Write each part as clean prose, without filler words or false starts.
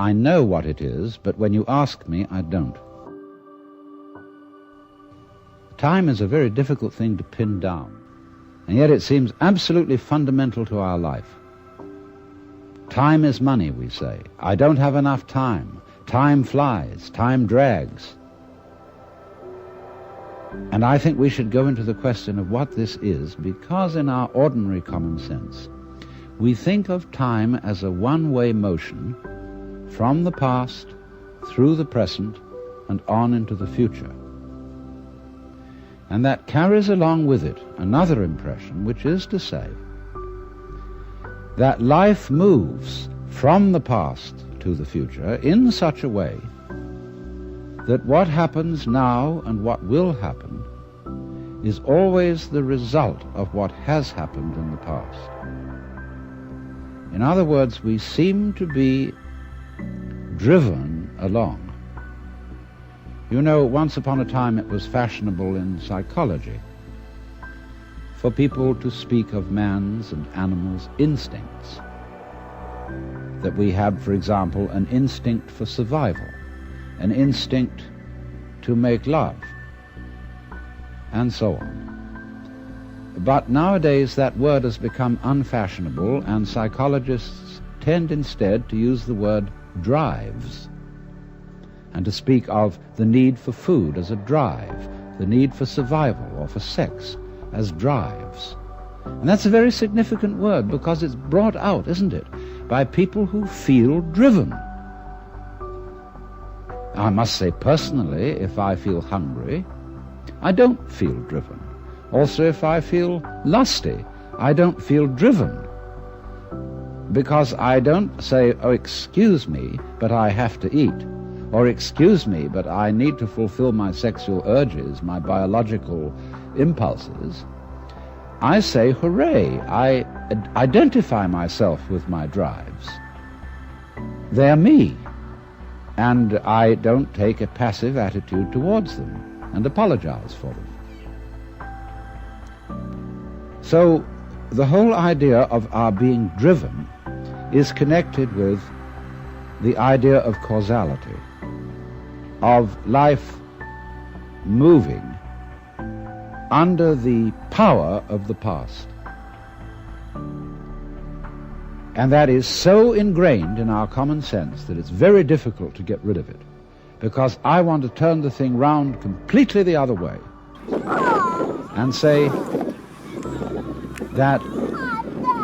I know what it is, but when you ask me, I don't. Time is a very difficult thing to pin down, and yet it seems absolutely fundamental to our life. Time is money, we say. I don't have enough time. Time flies. Time drags. And I think we should go into the question of what this is, because in our ordinary common sense, we think of time as a one-way motion from the past, through the present, and on into the future. And that carries along with it another impression, which is to say that life moves from the past to the future in such a way that what happens now and what will happen is always the result of what has happened in the past. In other words, we seem to be driven along. You know, once upon a time it was fashionable in psychology for people to speak of man's and animals' instincts. That we have, for example, an instinct for survival, an instinct to make love, and so on. But nowadays that word has become unfashionable, and psychologists tend instead to use the word drives, and to speak of the need for food as a drive, the need for survival or for sex as drives. And that's a very significant word, because it's brought out, isn't it, by people who feel driven. I must say personally, if I feel hungry, I don't feel driven. Also, if I feel lusty, I don't feel driven, because I don't say, oh, excuse me, but I have to eat, or excuse me, but I need to fulfill my sexual urges, my biological impulses. I say, hooray, I identify myself with my drives. They're me, and I don't take a passive attitude towards them and apologize for them. So the whole idea of our being driven is connected with the idea of causality, of life moving under the power of the past. And that is so ingrained in our common sense that it's very difficult to get rid of it, because I want to turn the thing round completely the other way and say that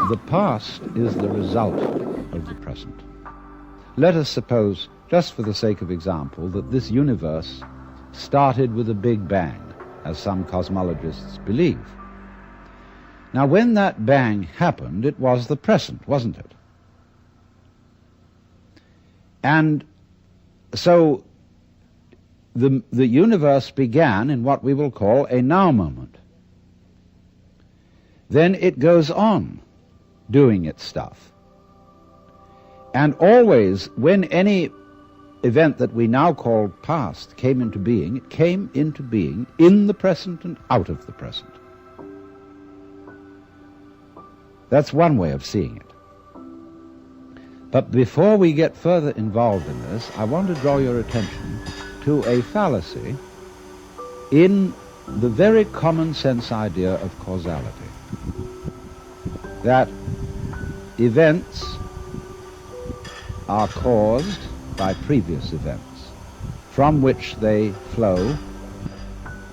the past is the result of the present. Let us suppose, just for the sake of example, that this universe started with a big bang, as some cosmologists believe. Now, when that bang happened, it was the present, wasn't it? And so the universe began in what we will call a now moment. Then it goes on doing its stuff. And always, when any event that we now call past came into being, it came into being in the present and out of the present. That's one way of seeing it. But before we get further involved in this, I want to draw your attention to a fallacy in the very common sense idea of causality. That events are caused by previous events, from which they flow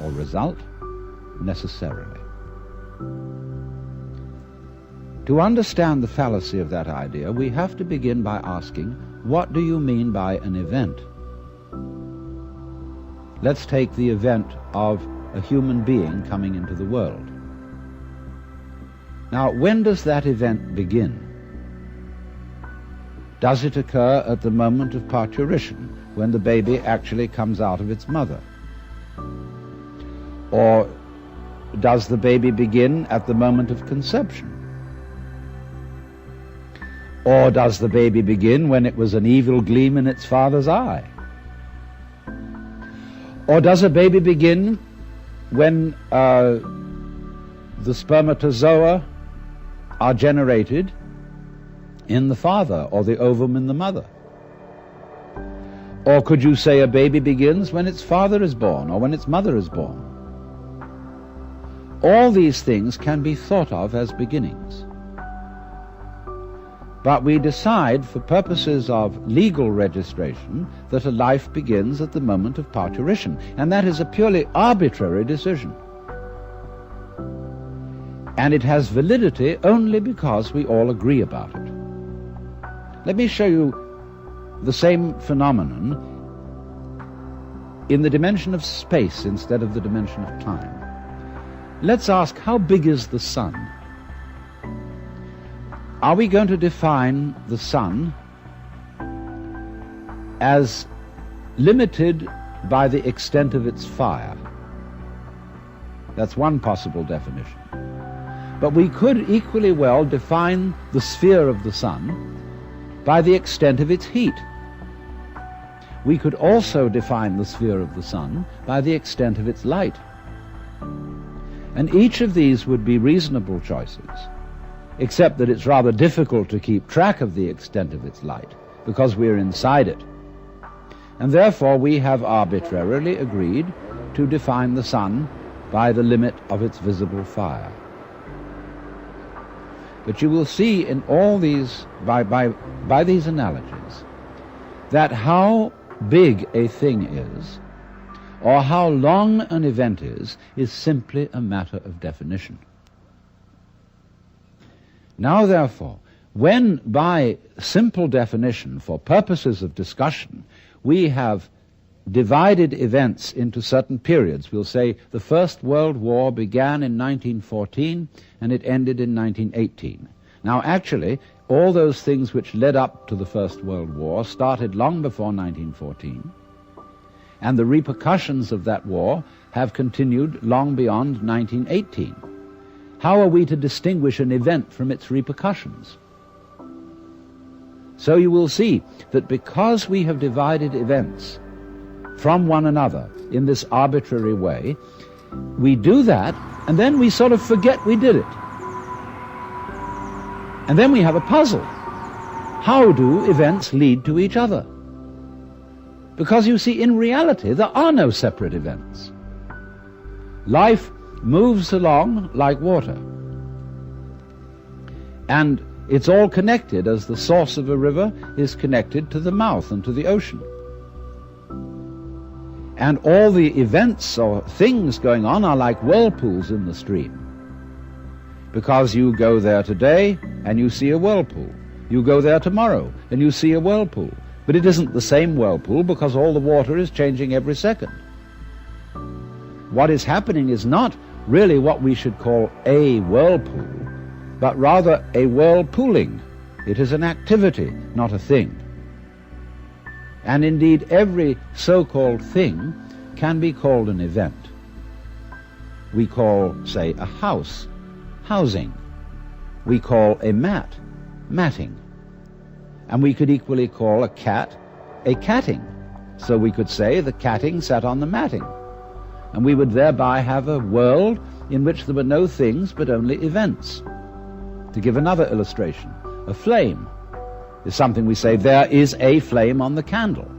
or result necessarily. To understand the fallacy of that idea, we have to begin by asking, what do you mean by an event? Let's take the event of a human being coming into the world. Now, when does that event begin? Does it occur at the moment of parturition, when the baby actually comes out of its mother? Or does the baby begin at the moment of conception? Or does the baby begin when it was an evil gleam in its father's eye? Or does a baby begin when the spermatozoa are generated in the father, or the ovum in the mother? Or could you say a baby begins when its father is born or when its mother is born? All these things can be thought of as beginnings. But we decide, for purposes of legal registration, that a life begins at the moment of parturition, and that is a purely arbitrary decision. And it has validity only because we all agree about it. Let me show you the same phenomenon in the dimension of space instead of the dimension of time. Let's ask, how big is the sun? Are we going to define the sun as limited by the extent of its fire? That's one possible definition. But we could equally well define the sphere of the sun by the extent of its heat. We could also define the sphere of the sun by the extent of its light. And each of these would be reasonable choices, except that it's rather difficult to keep track of the extent of its light, because we're inside it. And therefore we have arbitrarily agreed to define the sun by the limit of its visible fire. But you will see in all these, by these analogies, that how big a thing is, or how long an event is simply a matter of definition. Now, therefore, when by simple definition, for purposes of discussion, we have divided events into certain periods, we'll say the First World War began in 1914 and it ended in 1918. Now, actually, all those things which led up to the First World War started long before 1914, and the repercussions of that war have continued long beyond 1918. How are we to distinguish an event from its repercussions? So you will see that because we have divided events from one another in this arbitrary way, we do that, and then we sort of forget we did it. And then we have a puzzle. How do events lead to each other? Because you see, in reality, there are no separate events. Life moves along like water. And it's all connected, as the source of a river is connected to the mouth and to the ocean. And all the events or things going on are like whirlpools in the stream. Because you go there today and you see a whirlpool. You go there tomorrow and you see a whirlpool. But it isn't the same whirlpool because all the water is changing every second. What is happening is not really what we should call a whirlpool, but rather a whirlpooling. It is an activity, not a thing. And indeed, every so-called thing can be called an event. We call, say, a house, housing. We call a mat, matting. And we could equally call a cat, a catting. So we could say the catting sat on the matting. And we would thereby have a world in which there were no things but only events. To give another illustration, a flame is something we say, there is a flame on the candle.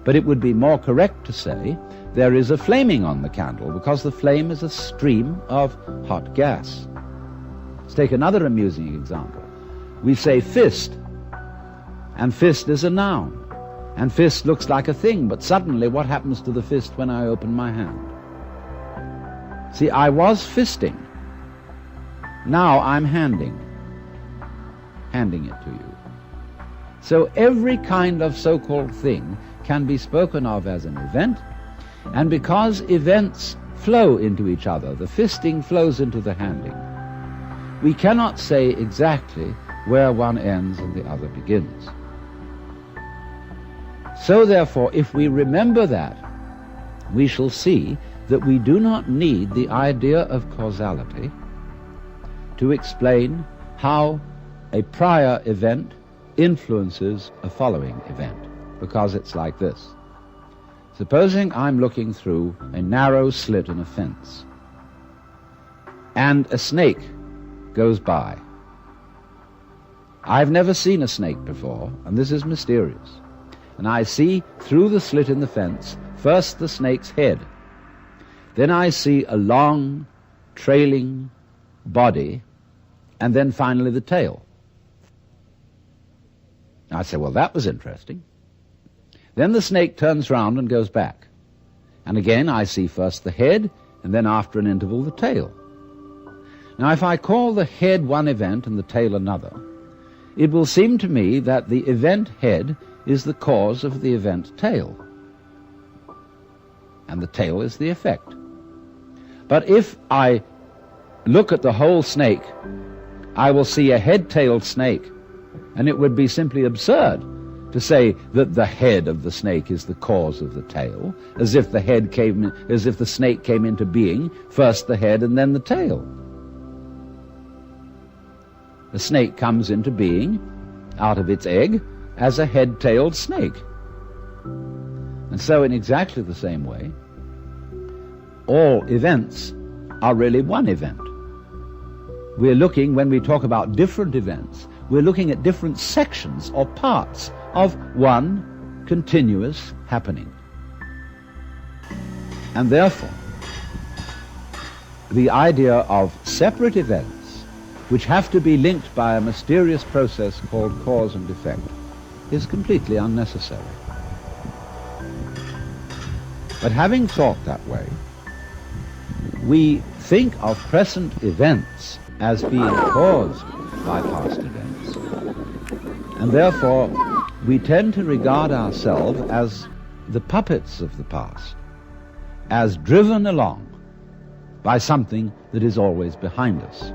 But it would be more correct to say, there is a flaming on the candle, because the flame is a stream of hot gas. Let's take another amusing example. We say fist, and fist is a noun. And fist looks like a thing, but suddenly what happens to the fist when I open my hand? See, I was fisting. Now I'm handing it to you. So every kind of so-called thing can be spoken of as an event, and because events flow into each other, the fisting flows into the handing, we cannot say exactly where one ends and the other begins. So therefore, if we remember that, we shall see that we do not need the idea of causality to explain how a prior event influences a following event, because it's like this. Supposing I'm looking through a narrow slit in a fence, and a snake goes by. I've never seen a snake before, and this is mysterious. and I see through the slit in the fence first the snake's head. Then I see a long, trailing body, and then finally the tail. I say, well, that was interesting. Then the snake turns round and goes back. And again I see first the head, and then after an interval the tail. Now if I call the head one event and the tail another, it will seem to me that the event head is the cause of the event tail, and the tail is the effect. But if I look at the whole snake, I will see a head-tailed snake, and it would be simply absurd to say that the head of the snake is the cause of the tail, as if the snake came into being, first the head and then the tail. The snake comes into being out of its egg as a head-tailed snake. And so in exactly the same way, all events are really one event. We're looking, when we talk about different events, we're looking at different sections or parts of one continuous happening. And therefore, the idea of separate events, which have to be linked by a mysterious process called cause and effect, is completely unnecessary. But having thought that way, we think of present events as being caused by past events. And therefore, we tend to regard ourselves as the puppets of the past, as driven along by something that is always behind us.